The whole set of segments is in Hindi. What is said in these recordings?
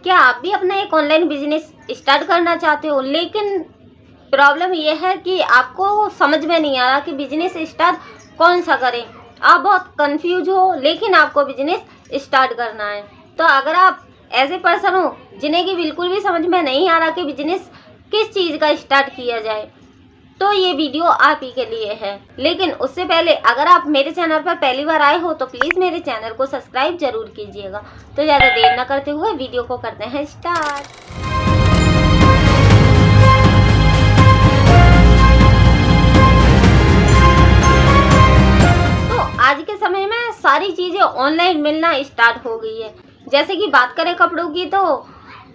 क्या आप भी अपना एक ऑनलाइन बिजनेस स्टार्ट करना चाहते हो, लेकिन प्रॉब्लम यह है कि आपको समझ में नहीं आ रहा कि बिजनेस स्टार्ट कौन सा करें। आप बहुत कंफ्यूज हो, लेकिन आपको बिजनेस स्टार्ट करना है। तो अगर आप ऐसे पर्सन हो जिन्हें कि बिल्कुल भी समझ में नहीं आ रहा कि बिजनेस किस चीज़ का स्टार्ट किया जाए, तो ये वीडियो आप ही के लिए है। लेकिन उससे पहले अगर आप मेरे चैनल पर पहली बार आए हो तो प्लीज़ मेरे चैनल को सब्सक्राइब जरूर कीजिएगा। तो ज़्यादा देर न करते हुए वीडियो को करते हैं स्टार्ट। तो आज के समय में सारी चीज़ें ऑनलाइन मिलना स्टार्ट हो गई है। जैसे कि बात करें कपड़ों की, तो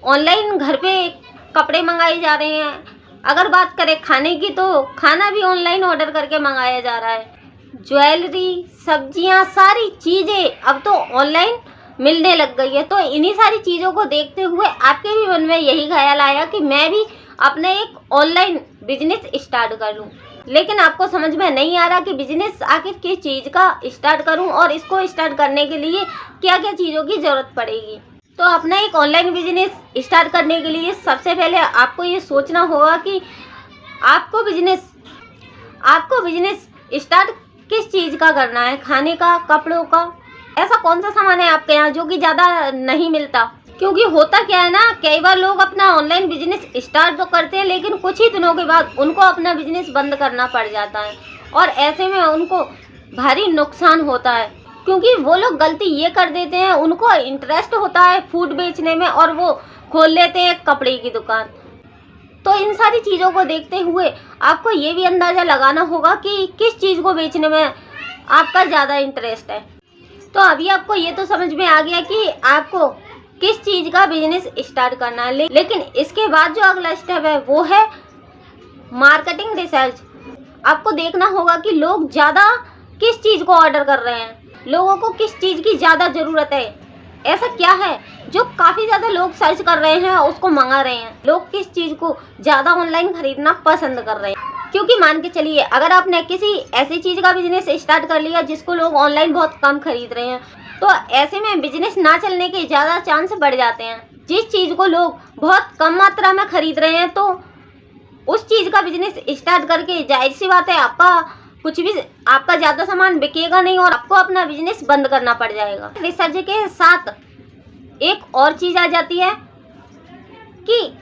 ऑनलाइन घर पे कपड़े मंगाए जा रहे हैं। अगर बात करें खाने की, तो खाना भी ऑनलाइन ऑर्डर करके मंगाया जा रहा है। ज्वेलरी, सब्जियां, सारी चीज़ें अब तो ऑनलाइन मिलने लग गई है। तो इन्हीं सारी चीज़ों को देखते हुए आपके भी मन में यही ख्याल आया कि मैं भी अपना एक ऑनलाइन बिजनेस स्टार्ट कर लूं। लेकिन आपको समझ में नहीं आ रहा कि बिजनेस आखिर किस चीज़ का स्टार्ट करूं और इसको स्टार्ट करने के लिए क्या क्या चीज़ों की ज़रूरत पड़ेगी। तो अपना एक ऑनलाइन बिजनेस स्टार्ट करने के लिए सबसे पहले आपको ये सोचना होगा कि आपको बिजनेस स्टार्ट किस चीज़ का करना है। खाने का, कपड़ों का, ऐसा कौन सा सामान है आपके यहाँ जो कि ज़्यादा नहीं मिलता। क्योंकि होता क्या है ना, कई बार लोग अपना ऑनलाइन बिजनेस स्टार्ट तो करते हैं, लेकिन कुछ ही दिनों के बाद उनको अपना बिजनेस बंद करना पड़ जाता है और ऐसे में उनको भारी नुकसान होता है। क्योंकि वो लोग गलती ये कर देते हैं, उनको इंटरेस्ट होता है फूड बेचने में और वो खोल लेते हैं कपड़े की दुकान। तो इन सारी चीज़ों को देखते हुए आपको ये भी अंदाज़ा लगाना होगा कि किस चीज़ को बेचने में आपका ज़्यादा इंटरेस्ट है। तो अभी आपको ये तो समझ में आ गया कि आपको किस चीज़ का बिजनेस स्टार्ट करना है। लेकिन इसके बाद जो अगला स्टेप है वो है मार्केटिंग रिसर्च। आपको देखना होगा कि लोग ज़्यादा किस चीज़ को ऑर्डर कर रहे हैं, लोगों को किस चीज़ की ज़्यादा ज़रूरत है। ऐसा क्या है जो काफ़ी ज़्यादा लोग सर्च कर रहे हैं और उसको मंगा रहे हैं। लोग किस चीज़ को ज़्यादा ऑनलाइन खरीदना पसंद कर रहे हैं। क्योंकि मान के चलिए, अगर आपने किसी ऐसी चीज़ का बिजनेस स्टार्ट कर लिया जिसको लोग ऑनलाइन बहुत कम खरीद रहे हैं, तो ऐसे में बिजनेस ना चलने के ज़्यादा चांस बढ़ जाते हैं। जिस चीज़ को लोग बहुत कम मात्रा में खरीद रहे हैं, तो उस चीज़ का बिजनेस स्टार्ट करके जाहिर सी बात है आपका ज़्यादा सामान बिकेगा नहीं और आपको अपना बिजनेस बंद करना पड़ जाएगा। रिसर्च के साथ एक और चीज़ आ जाती है कि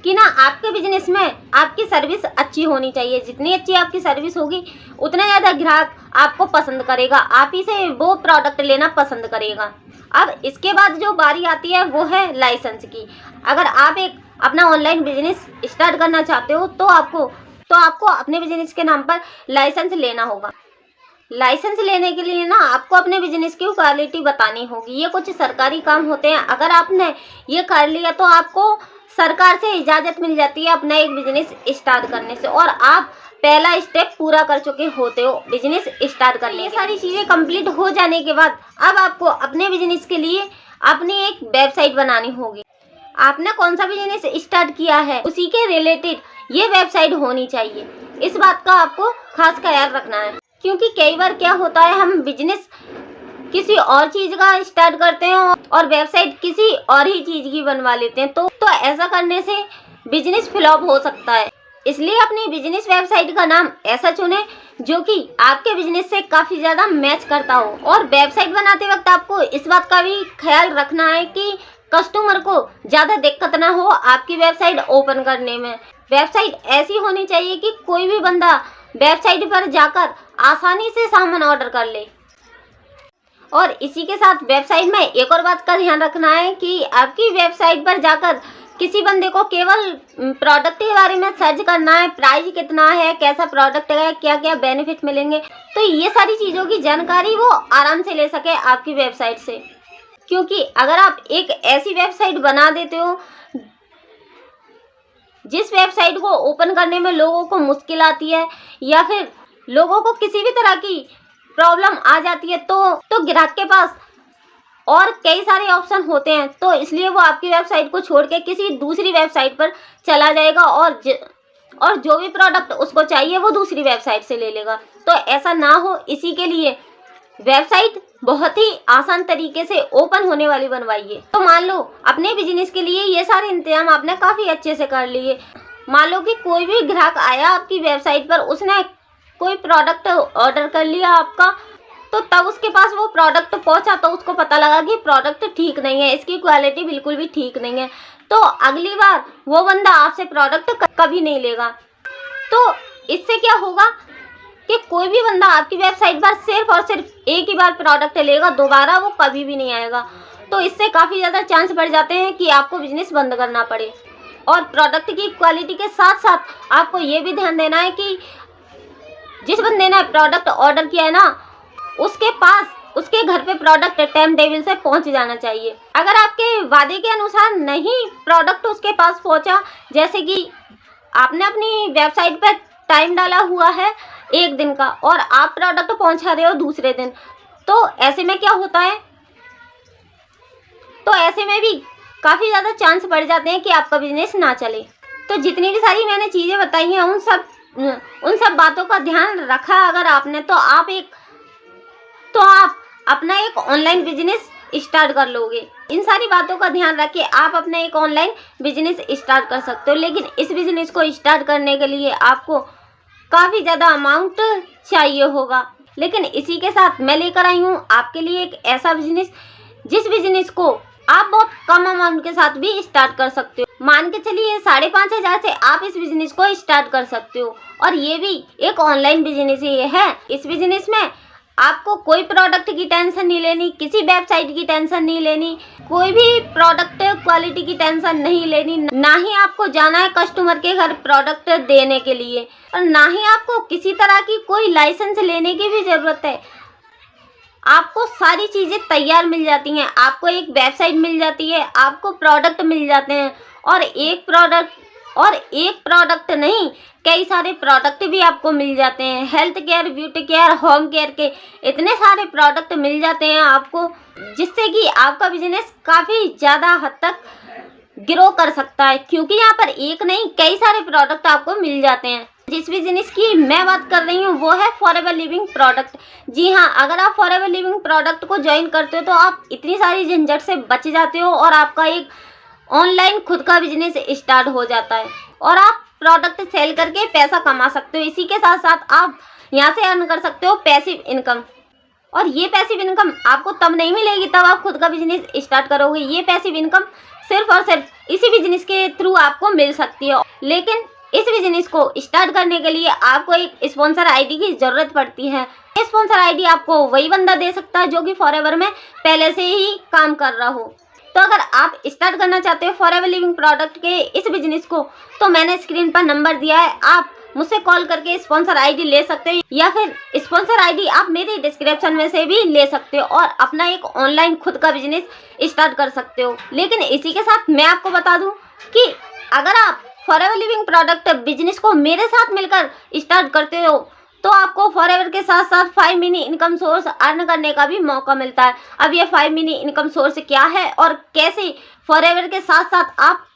ना आपके बिजनेस में आपकी सर्विस अच्छी होनी चाहिए। जितनी अच्छी आपकी सर्विस होगी उतना ज़्यादा ग्राहक आपको पसंद करेगा, आप ही से वो प्रोडक्ट लेना पसंद करेगा। अब इसके बाद जो बारी आती है वो है लाइसेंस की। अगर आप एक अपना ऑनलाइन बिजनेस स्टार्ट करना चाहते हो तो आपको अपने बिजनेस के नाम पर लाइसेंस लेना होगा। लाइसेंस लेने के लिए ना आपको अपने बिजनेस की क्वालिटी बतानी होगी। ये कुछ सरकारी काम होते हैं। अगर आपने ये कर लिया तो आपको सरकार से इजाज़त मिल जाती है अपना एक बिजनेस स्टार्ट करने से, और आप पहला स्टेप पूरा कर चुके होते हो बिजनेस स्टार्ट करने। ये सारी चीज़ें कंप्लीट हो जाने के बाद अब आपको अपने बिजनेस के लिए अपनी एक वेबसाइट बनानी होगी। आपने कौन सा बिजनेस स्टार्ट किया है उसी के रिलेटेड ये वेबसाइट होनी चाहिए। इस बात का आपको खास ख्याल रखना है, क्योंकि कई बार क्या होता है, हम बिजनेस किसी और चीज़ का स्टार्ट करते हैं और वेबसाइट किसी और ही चीज़ की बनवा लेते हैं। तो ऐसा करने से बिजनेस फ्लॉप हो सकता है। इसलिए अपनी बिजनेस वेबसाइट का नाम ऐसा चुनें जो कि आपके बिजनेस से काफ़ी ज़्यादा मैच करता हो। और वेबसाइट बनाते वक्त आपको इस बात का भी ख्याल रखना है कि कस्टमर को ज़्यादा दिक्कत ना हो आपकी वेबसाइट ओपन करने में। वेबसाइट ऐसी होनी चाहिए कि कोई भी बंदा वेबसाइट पर जाकर आसानी से सामान ऑर्डर कर ले। और इसी के साथ वेबसाइट में एक और बात का ध्यान रखना है कि आपकी वेबसाइट पर जाकर किसी बंदे को केवल प्रोडक्ट के बारे में सर्च करना है, प्राइस कितना है, कैसा प्रोडक्ट है, क्या क्या बेनिफिट मिलेंगे, तो ये सारी चीज़ों की जानकारी वो आराम से ले सके आपकी वेबसाइट से। क्योंकि अगर आप एक ऐसी वेबसाइट बना देते हो जिस वेबसाइट को ओपन करने में लोगों को मुश्किल आती है या फिर लोगों को किसी भी तरह की प्रॉब्लम आ जाती है, तो ग्राहक के पास और कई सारे ऑप्शन होते हैं, तो इसलिए वो आपकी वेबसाइट को छोड़ के किसी दूसरी वेबसाइट पर चला जाएगा और जो भी प्रोडक्ट उसको चाहिए वो दूसरी वेबसाइट से ले लेगा। तो ऐसा ना हो, इसी के लिए वेबसाइट बहुत ही आसान तरीके से ओपन होने वाली बनवाइए। तो मान लो अपने बिजनेस के लिए ये सारे इंतजाम आपने काफ़ी अच्छे से कर लिए। मान लो कि कोई भी ग्राहक आया आपकी वेबसाइट पर, उसने कोई प्रोडक्ट ऑर्डर कर लिया आपका, तो तब उसके पास वो प्रोडक्ट पहुंचा तो उसको पता लगा कि प्रोडक्ट ठीक नहीं है, इसकी क्वालिटी बिल्कुल भी ठीक नहीं है, तो अगली बार वो बंदा आपसे प्रोडक्ट कभी नहीं लेगा। तो इससे क्या होगा कि कोई भी बंदा आपकी वेबसाइट पर सिर्फ और सिर्फ एक ही बार प्रोडक्ट लेगा, दोबारा वो कभी भी नहीं आएगा। तो इससे काफ़ी ज़्यादा चांस बढ़ जाते हैं कि आपको बिजनेस बंद करना पड़े। और प्रोडक्ट की क्वालिटी के साथ साथ आपको ये भी ध्यान देना है कि जिस बंदे ने प्रोडक्ट ऑर्डर किया है ना, उसके पास उसके घर पे प्रोडक्ट टाइम टेबल से पहुंच जाना चाहिए। अगर आपके वादे के अनुसार नहीं प्रोडक्ट उसके पास पहुंचा, जैसे कि आपने अपनी वेबसाइट पर टाइम डाला हुआ है 1 दिन का और आप प्रोडक्ट पहुंचा रहे हो दूसरे दिन, तो ऐसे में क्या होता है, तो ऐसे में भी काफ़ी ज़्यादा चांस बढ़ जाते हैं कि आपका बिजनेस ना चले। तो जितनी भी सारी मैंने चीज़ें बताई हैं उन सब बातों का ध्यान रखा अगर आपने, तो आप अपना एक ऑनलाइन बिजनेस स्टार्ट कर लोगे। इन सारी बातों का ध्यान रख के आप अपना एक ऑनलाइन बिजनेस स्टार्ट कर सकते हो। लेकिन इस बिजनेस को स्टार्ट करने के लिए आपको काफ़ी ज़्यादा अमाउंट चाहिए होगा। लेकिन इसी के साथ मैं लेकर आई हूँ आपके लिए एक ऐसा बिजनेस, जिस बिजनेस को आप बहुत कम अमाउंट के साथ भी स्टार्ट कर सकते हो। मान के चलिए 5,500 से आप इस बिजनेस को स्टार्ट कर सकते हो। और ये भी एक ऑनलाइन बिजनेस ही है। इस बिजनेस में आपको कोई प्रोडक्ट की टेंशन नहीं लेनी, किसी वेबसाइट की टेंशन नहीं लेनी, कोई भी प्रोडक्ट क्वालिटी की टेंशन नहीं लेनी, ना ही आपको जाना है कस्टमर के घर प्रोडक्ट देने के लिए, और ना ही आपको किसी तरह की कोई लाइसेंस लेने की भी ज़रूरत है। आपको सारी चीज़ें तैयार मिल जाती हैं, आपको एक वेबसाइट मिल जाती है, आपको प्रोडक्ट मिल जाते हैं, और एक प्रोडक्ट नहीं, कई सारे प्रोडक्ट भी आपको मिल जाते हैं। Health care, beauty care, home care के इतने सारे प्रोडक्ट मिल जाते हैं आपको, जिससे कि आपका बिजनेस काफ़ी ज़्यादा हद तक ग्रो कर सकता है, क्योंकि यहाँ पर एक नहीं कई सारे प्रोडक्ट आपको मिल जाते हैं। जिस बिजनेस की मैं बात कर रही हूँ वो है फॉरएवर लिविंग प्रोडक्ट। जी हाँ, अगर आप फॉरएवर लिविंग प्रोडक्ट को ज्वाइन करते हो तो आप इतनी सारी झंझट से बच जाते हो और आपका एक ऑनलाइन खुद का बिजनेस स्टार्ट हो जाता है और आप प्रोडक्ट सेल करके पैसा कमा सकते हो। इसी के साथ साथ आप यहाँ से अर्न कर सकते हो पैसिव इनकम, और ये पैसिव इनकम आपको तब नहीं मिलेगी तब आप खुद का बिजनेस स्टार्ट करोगे। ये पैसिव इनकम सिर्फ और सिर्फ इसी बिजनेस के थ्रू आपको मिल सकती है। लेकिन इस बिजनेस को स्टार्ट करने के लिए आपको एक स्पॉन्सर आईडी की ज़रूरत पड़ती है। ये स्पॉन्सर आईडी आपको वही बंदा दे सकता है जो कि फॉरएवर में पहले से ही काम कर रहा हो। तो अगर आप स्टार्ट करना चाहते हो फॉरएवर लिविंग प्रोडक्ट के इस बिजनेस को, तो मैंने स्क्रीन पर नंबर दिया है, आप मुझसे कॉल करके स्पॉन्सर आईडी ले सकते हो, या फिर स्पॉन्सर आईडी आप मेरे डिस्क्रिप्शन में से भी ले सकते हो और अपना एक ऑनलाइन खुद का बिजनेस स्टार्ट कर सकते हो। लेकिन इसी के साथ मैं आपको बता दूं कि अगर आप फॉरएवर लिविंग प्रोडक्ट बिजनेस को मेरे साथ मिलकर स्टार्ट करते हो तो आपको फॉरएवर के साथ साथ 5 मिनी इनकम सोर्स अर्न करने का भी मौका मिलता है। अब ये 5 मिनी इनकम सोर्स क्या है और कैसे फॉरएवर के साथ साथ आप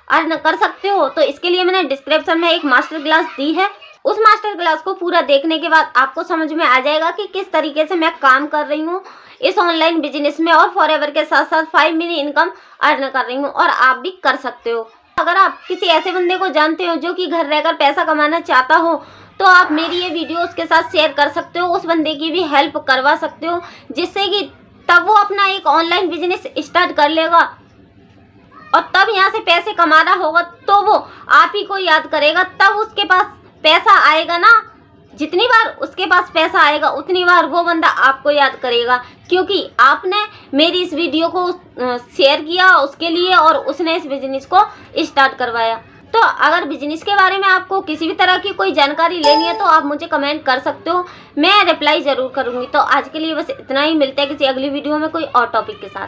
अर्न कर सकते हो, तो इसके लिए मैंने डिस्क्रिप्शन में एक मास्टर क्लास दी है। उस मास्टर क्लास को पूरा देखने के बाद आपको समझ में आ जाएगा कि किस तरीके से मैं काम कर रही हूँ इस ऑनलाइन बिजनेस में और फॉरएवर के साथ साथ 5 मिनी इनकम अर्न कर रही हूँ, और आप भी कर सकते हो। अगर आप किसी ऐसे बंदे को जानते हो जो कि घर रहकर पैसा कमाना चाहता हो, तो आप मेरी ये वीडियो उसके साथ शेयर कर सकते हो, उस बंदे की भी हेल्प करवा सकते हो, जिससे कि तब वो अपना एक ऑनलाइन बिजनेस स्टार्ट कर लेगा और तब यहाँ से पैसे कमा रहा होगा तो वो आप ही को याद करेगा। तब उसके पास पैसा आएगा ना, जितनी बार उसके पास पैसा आएगा उतनी बार वो बंदा आपको याद करेगा, क्योंकि आपने मेरी इस वीडियो को शेयर किया उसके लिए और उसने इस बिजनेस को स्टार्ट करवाया। तो अगर बिजनेस के बारे में आपको किसी भी तरह की कोई जानकारी लेनी है तो आप मुझे कमेंट कर सकते हो, मैं रिप्लाई ज़रूर करूँगी। तो आज के लिए बस इतना ही, मिलते हैं किसी अगली वीडियो में कोई और टॉपिक के साथ।